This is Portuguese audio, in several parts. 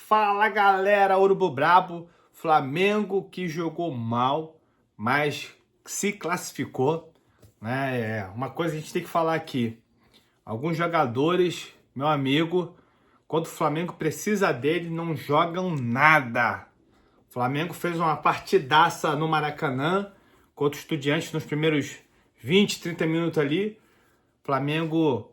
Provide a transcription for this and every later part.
Fala galera, Urubu Brabo, Flamengo que jogou mal, mas se classificou, né? Uma coisa que a gente tem que falar aqui, alguns jogadores, meu amigo, quando o Flamengo precisa dele, não jogam nada. O Flamengo fez uma partidaça no Maracanã contra o Estudiantes nos primeiros 20, 30 minutos ali. Flamengo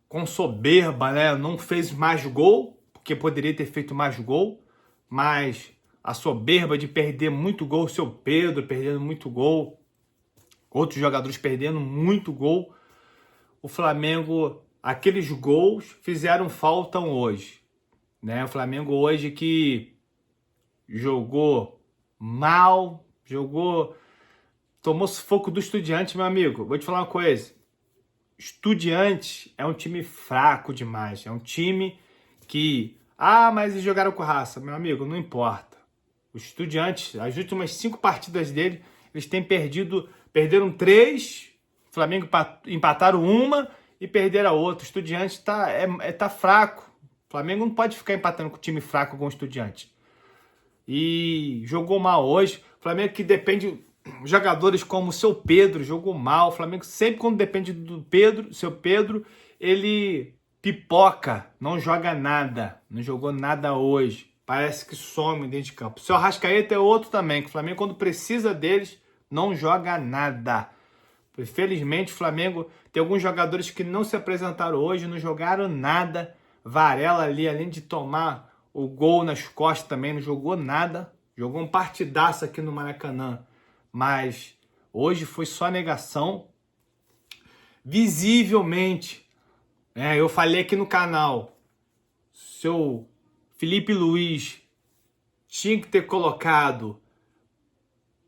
com soberba, né? Não fez mais gol, porque poderia ter feito mais gol, mas a soberba de perder muito gol, o seu Pedro perdendo muito gol, outros jogadores perdendo muito gol, o Flamengo, aqueles gols fizeram falta hoje, né? O Flamengo hoje que jogou mal, tomou sufoco do Estudiantes, meu amigo. Vou te falar uma coisa, Estudiantes é um time fraco demais, é um time que, mas eles jogaram com raça, meu amigo, não importa. Os Estudiantes, as últimas 5 partidas dele, eles têm perderam 3, o Flamengo empataram uma e perderam a outra. O Estudiantes tá fraco. O Flamengo não pode ficar empatando com time fraco com o Estudiantes. E jogou mal hoje. O Flamengo que depende, jogadores como o seu Pedro jogou mal. O Flamengo sempre quando depende do Pedro, seu Pedro, ele pipoca, não joga nada, não jogou nada hoje, parece que some dentro de campo. O seu Arrascaeta é outro também, que o Flamengo quando precisa deles, não joga nada. Infelizmente o Flamengo tem alguns jogadores que não se apresentaram hoje, não jogaram nada. Varela ali, além de tomar o gol nas costas também, não jogou nada. Jogou um partidaço aqui no Maracanã, mas hoje foi só negação. Visivelmente, eu falei aqui no canal, seu Felipe Luiz tinha que ter colocado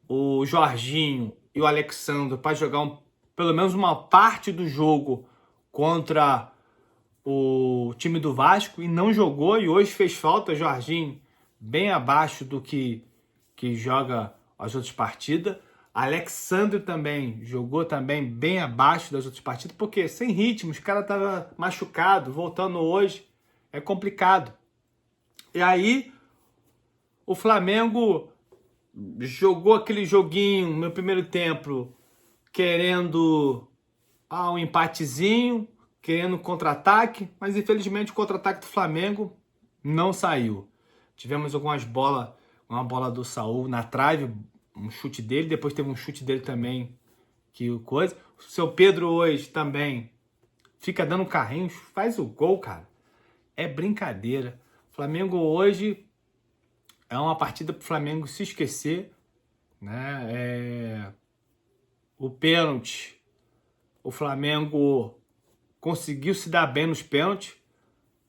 o Jorginho e o Alexandre para jogar pelo menos uma parte do jogo contra o time do Vasco e não jogou, e hoje fez falta. Jorginho bem abaixo do que joga as outras partidas. Alexandre também jogou também bem abaixo das outras partidas, porque sem ritmo, os caras estavam machucados, voltando hoje, é complicado. E aí, o Flamengo jogou aquele joguinho no primeiro tempo, querendo um empatezinho, querendo contra-ataque, mas infelizmente o contra-ataque do Flamengo não saiu. Tivemos algumas bolas, uma bola do Saul na trave, um chute dele, depois teve um chute dele também, o seu Pedro hoje também fica dando carrinhos, faz o gol, cara. É brincadeira. O Flamengo hoje é uma partida pro Flamengo se esquecer, né? O pênalti, o Flamengo conseguiu se dar bem nos pênaltis,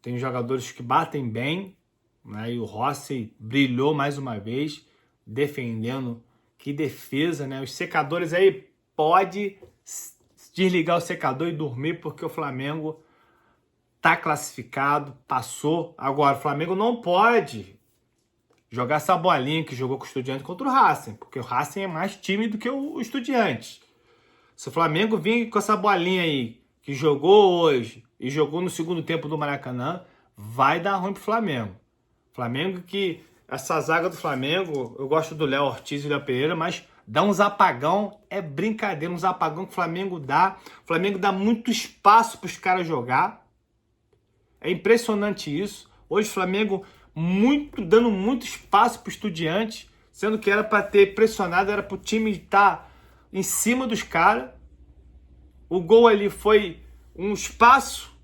tem jogadores que batem bem, né? E o Rossi brilhou mais uma vez, defendendo. Que defesa, né? Os secadores aí, pode desligar o secador e dormir, porque o Flamengo tá classificado, passou. Agora, o Flamengo não pode jogar essa bolinha que jogou com o Estudiantes contra o Racing, porque o Racing é mais time do que o Estudiantes. Se o Flamengo vir com essa bolinha aí, que jogou hoje e jogou no segundo tempo do Maracanã, vai dar ruim pro Flamengo. Flamengo que... Essa zaga do Flamengo, eu gosto do Léo Ortiz e do Léo Pereira, mas dá uns apagão, é brincadeira, uns apagão que o Flamengo dá. O Flamengo dá muito espaço para os caras jogar. É impressionante isso. Hoje o Flamengo dando muito espaço para o Estudiante, sendo que era para ter pressionado, era para o time estar em cima dos caras. O gol ali foi um espaço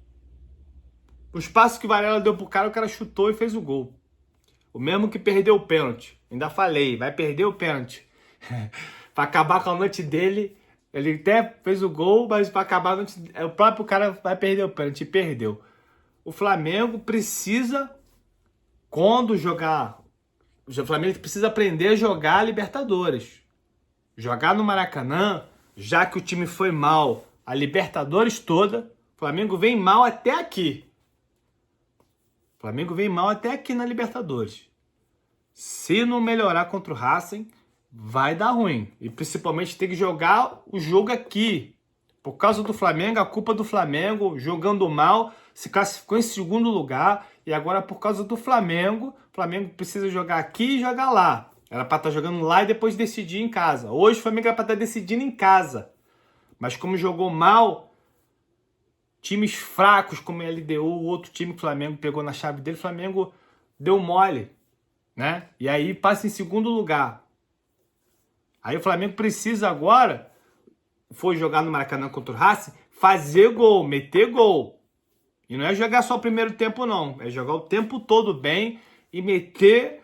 que o Varela deu pro cara, o cara chutou e fez o gol. O mesmo que perdeu o pênalti. Ainda falei, vai perder o pênalti. Para acabar com a noite dele, ele até fez o gol, mas para acabar a noite, o próprio cara vai perder o pênalti. E perdeu. O Flamengo precisa, quando jogar... O Flamengo precisa aprender a jogar a Libertadores. Jogar no Maracanã, já que o time foi mal a Libertadores toda, o Flamengo vem mal até aqui. O Flamengo vem mal até aqui na Libertadores. Se não melhorar contra o Racing, vai dar ruim. E principalmente tem que jogar o jogo aqui. Por causa do Flamengo, a culpa do Flamengo, jogando mal, se classificou em segundo lugar e agora por causa do Flamengo, o Flamengo precisa jogar aqui e jogar lá. Era para estar jogando lá e depois decidir em casa. Hoje o Flamengo era para estar decidindo em casa. Mas como jogou mal, times fracos como a LDU, o outro time que o Flamengo pegou na chave dele, o Flamengo deu mole, né? E aí passa em segundo lugar. Aí o Flamengo precisa agora, foi jogar no Maracanã contra o Racing, fazer gol, meter gol. E não é jogar só o primeiro tempo não, é jogar o tempo todo bem e meter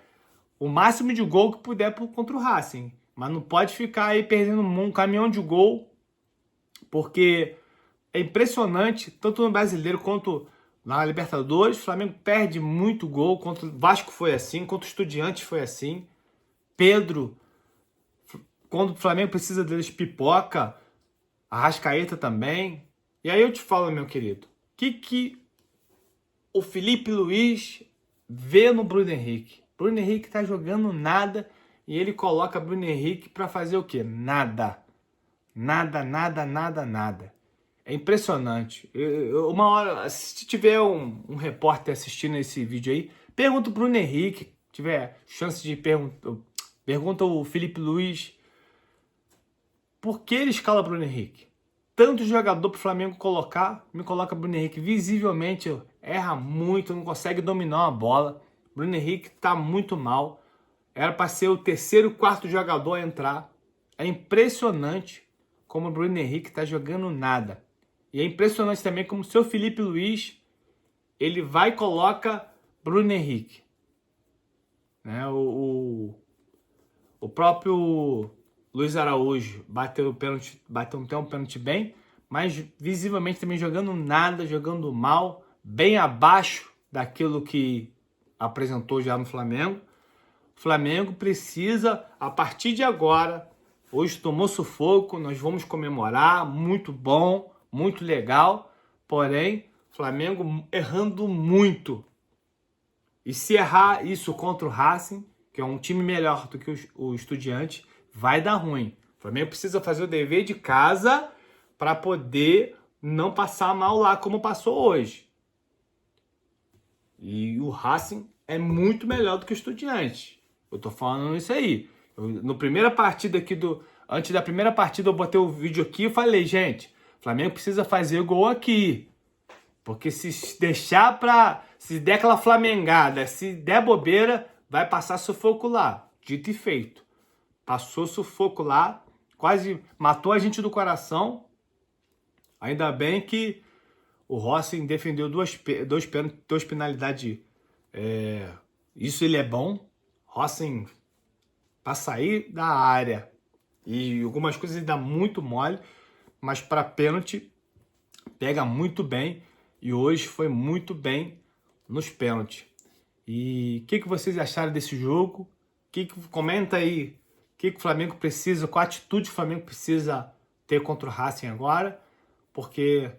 o máximo de gol que puder contra o Racing. Mas não pode ficar aí perdendo um caminhão de gol, porque é impressionante, tanto no Brasileiro quanto na Libertadores, o Flamengo perde muito gol, contra o Vasco foi assim, contra o Estudiantes foi assim, Pedro, quando o Flamengo precisa deles, pipoca, Arrascaeta também. E aí eu te falo, meu querido, o que o Felipe Luiz vê no Bruno Henrique? Bruno Henrique tá jogando nada e ele coloca Bruno Henrique para fazer o quê? Nada. Nada, nada, nada, nada. É impressionante. Uma hora, se tiver um repórter assistindo esse vídeo aí, pergunta o Bruno Henrique, tiver chance de pergunta o Felipe Luiz, por que ele escala Bruno Henrique? Tanto jogador para o Flamengo colocar, me coloca Bruno Henrique. Visivelmente erra muito, não consegue dominar uma bola. Bruno Henrique está muito mal. Era para ser o terceiro, quarto jogador a entrar. É impressionante como o Bruno Henrique está jogando nada. E é impressionante também como o seu Felipe Luiz, ele vai e coloca Bruno Henrique. Né? O próprio Luiz Araújo bateu um pênalti bem, mas visivelmente também jogando nada, jogando mal, bem abaixo daquilo que apresentou já no Flamengo. O Flamengo precisa, a partir de agora, hoje tomou sufoco, nós vamos comemorar, muito bom, muito legal, porém, Flamengo errando muito. E se errar isso contra o Racing, que é um time melhor do que o Estudiantes, vai dar ruim. O Flamengo precisa fazer o dever de casa para poder não passar mal lá como passou hoje. E o Racing é muito melhor do que o Estudiantes. Eu tô falando isso aí. No primeira partida aqui antes da primeira partida eu botei o vídeo aqui e falei, gente, o Flamengo precisa fazer gol aqui. Porque se deixar se der aquela flamengada, se der bobeira, vai passar sufoco lá. Dito e feito. Passou sufoco lá, quase matou a gente do coração. Ainda bem que o Rossi defendeu duas penalidades. Isso ele é bom. Rossi para sair da área. E algumas coisas ele dá muito mole, mas para pênalti pega muito bem. E hoje foi muito bem nos pênaltis. E o que vocês acharam desse jogo? Comenta aí. O que o Flamengo precisa, qual atitude o Flamengo precisa ter contra o Racing agora, porque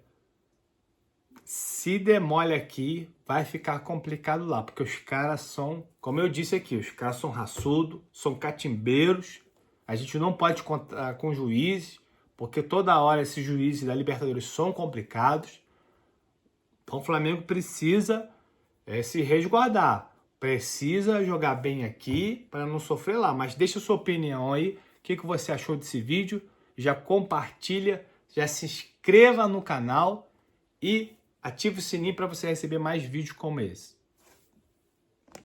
se der mole aqui, vai ficar complicado lá, porque os caras são, como eu disse aqui, os caras são raçudos, são catimbeiros, a gente não pode contar com juízes, porque toda hora esses juízes da Libertadores são complicados, então o Flamengo precisa se resguardar. Precisa jogar bem aqui para não sofrer lá. Mas deixa a sua opinião aí. O que você achou desse vídeo? Já compartilha, já se inscreva no canal e ative o sininho para você receber mais vídeos como esse.